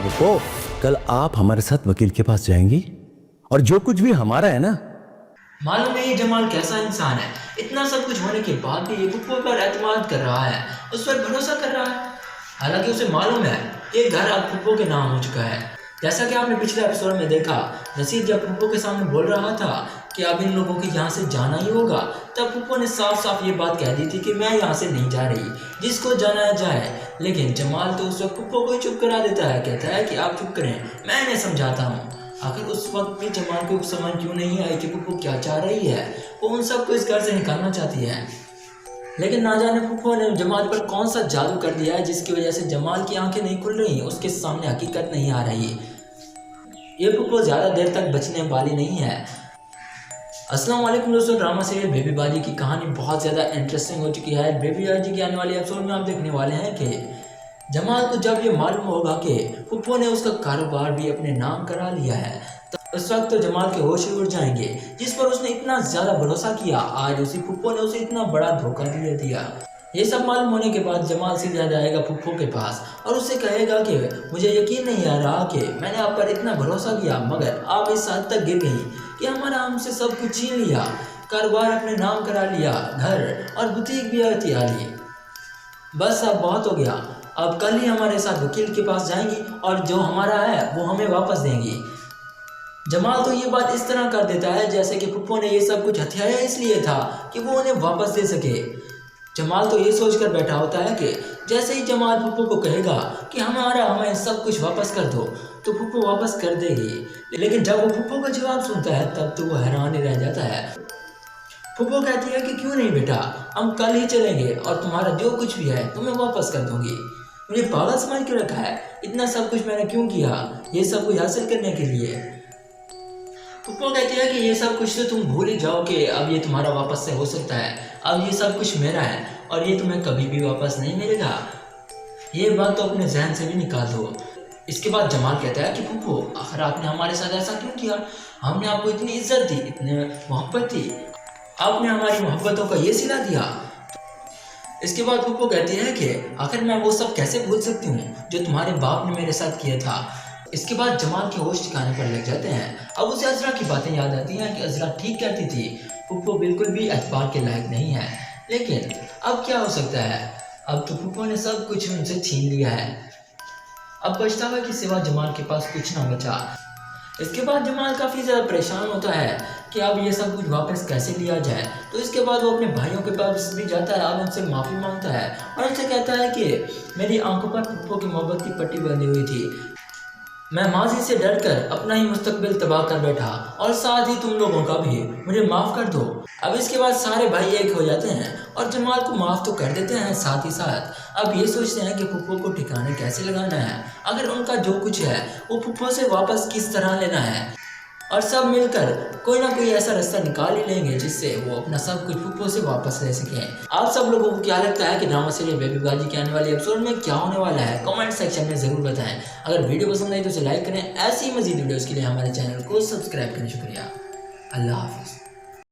पप्पो, कल आप हमारे साथ वकील के पास जाएंगी और जो कुछ भी हमारा है ना। मालूम है ये जमाल कैसा इंसान है, इतना सब कुछ होने के बाद भी ये पुप्पो पर एतमाद कर रहा है, उस पर भरोसा कर रहा है। हालांकि उसे मालूम है ये घर अब पुप्पो के नाम हो चुका है। जैसा कि आपने पिछले एपिसोड में देखा, रसीद जब पुप्पो के सामने बोल रहा था कि अब इन लोगों को यहाँ से जाना ही होगा, तब पुप्पो ने साफ साफ ये बात कह दी थी कि मैं यहाँ से नहीं जा रही, जिसको जाना है जाए। लेकिन जमाल तो उस वक्त पुप्पो को ही चुप करा देता है, कहता है कि आप चुप करें, मैं इन्हें समझाता हूँ। आखिर उस वक्त भी जमाल को समझ क्यों नहीं आई कि पुप्पो क्या चाह रही है। वो उन सबको इस घर से निकालना चाहती है, लेकिन ना जाने पुप्पो ने जमाल पर कौन सा जादू कर दिया है जिसकी वजह से जमाल की आंखें नहीं खुल रही, उसके सामने हकीकत नहीं आ रही। ये पुप्पो ज़्यादा देर तक बचने वाली नहीं है। अस्सलाम वालेकुम दोस्तों, ड्रामा सीरियल बेबी बाजी की कहानी बहुत ज़्यादा इंटरेस्टिंग हो चुकी है। बेबी बाजी की आने वाली एपिसोड में आप देखने वाले हैं कि जमाल को जब ये मालूम होगा कि पुप्पो ने उसका कारोबार भी अपने नाम करा लिया है, तो उस वक्त तो जमाल के होश ही उड़ जाएंगे, जिस पर उसने इतना ज़्यादा भरोसा किया। आज उसी पुप्पो ने उसे इतना बड़ा धोखा दिया। ये सब मालूम होने के बाद जमाल सीधा जाएगा पुप्पो के पास और उससे कहेगा कि मुझे यकीन नहीं आ रहा कि मैंने आप पर इतना भरोसा किया, मगर आप इस हद तक गिर गई कि हमारा हमसे सब कुछ छीन लिया, कारोबार अपने नाम करा लिया, घर और बुटीक भी हथिया ली। बस अब बहुत हो गया, अब कल ही हमारे साथ वकील के पास जाएंगी और जो हमारा है वो हमें वापस देंगी। जमाल तो ये बात इस तरह कर देता है जैसे कि पुप्पो ने ये सब कुछ हथियाया इसलिए था कि वो उन्हें वापस दे सके। जमाल तो ये सोचकर बैठा होता है कि जैसे ही जमाल पुप्पो को कहेगा कि हमें सब कुछ वापस कर दो, तो पुप्पो वापस कर देगी। लेकिन जब वो पुप्पो का जवाब सुनता है तब तो वो हैरान ही रह जाता है। पुप्पो कहती है कि क्यों नहीं बेटा, हम कल ही चलेंगे और तुम्हारा जो कुछ भी है तुम्हें वापस कर दूंगी। मुझे पागल समझ के रखा है, इतना सब कुछ मैंने क्यों किया, ये सब कुछ हासिल करने के लिए। पुप्पो कहती है कि ये सब कुछ तो तुम भूल ही जाओ कि अब ये तुम्हारा वापस से हो सकता है, अब ये सब कुछ मेरा है और ये तुम्हें कभी भी वापस नहीं मिलेगा। ये बात तो अपने जहन से भी निकाल दो। इसके बाद जमाल कहता है कि पुप्पो, आखिर आपने हमारे साथ ऐसा क्यों किया, हमने आपको इतनी इज्जत दी, इतनी मोहब्बत दी, आपने हमारी मोहब्बतों का ये सिला दिया। इसके बाद पुप्पो कहती है कि आखिर मैं वो सब कैसे भूल सकती हूँ जो तुम्हारे बाप ने मेरे साथ किया था। इसके बाद जमाल के होश ठिकाने पर लग जाते हैं। अब उसे अजरा की बातें याद आती हैं कि अजरा ठीक कहती थी, पुप्पो बिल्कुल भी एतबार के लायक नहीं है। लेकिन अब क्या हो सकता है, अब तो पुप्पो ने सब कुछ उनसे छीन लिया है। अब पछतावा के सिवा जमाल के पास कुछ ना बचा। इसके बाद जमाल काफ़ी ज़्यादा परेशान होता है कि अब ये सब कुछ वापस कैसे लिया जाए। तो इसके बाद वो अपने भाइयों के पास भी जाता है और उनसे माफ़ी मांगता है और उनसे कहता है कि मेरी आंखों पर पुप्पो की मोहब्बत की पट्टी बंधी हुई थी, मैं माजी से डर कर अपना ही मुस्तकबिल तबाह कर बैठा और साथ ही तुम लोगों का भी, मुझे माफ़ कर दो। अब इसके बाद सारे भाई एक हो जाते हैं और जमाल को माफ़ तो कर देते हैं, साथ ही साथ अब ये सोचते हैं कि पुप्पो को ठिकाने कैसे लगाना है, अगर उनका जो कुछ है वो पुप्पो से वापस किस तरह लेना है, और सब मिलकर कोई ना कोई ऐसा रास्ता निकाल ही लेंगे जिससे वो अपना सब कुछ पुप्पो से वापस ले सकें। आप सब लोगों को क्या लगता है कि ड्रामा सीरियल बेबी बाजी के आने वाले एपिसोड में क्या होने वाला है, कमेंट सेक्शन में ज़रूर बताएं। अगर वीडियो पसंद आई तो उसे लाइक करें, ऐसी मज़ीद वीडियोज़ के लिए हमारे चैनल को सब्सक्राइब करें। शुक्रिया, अल्लाह हाफ़िज़।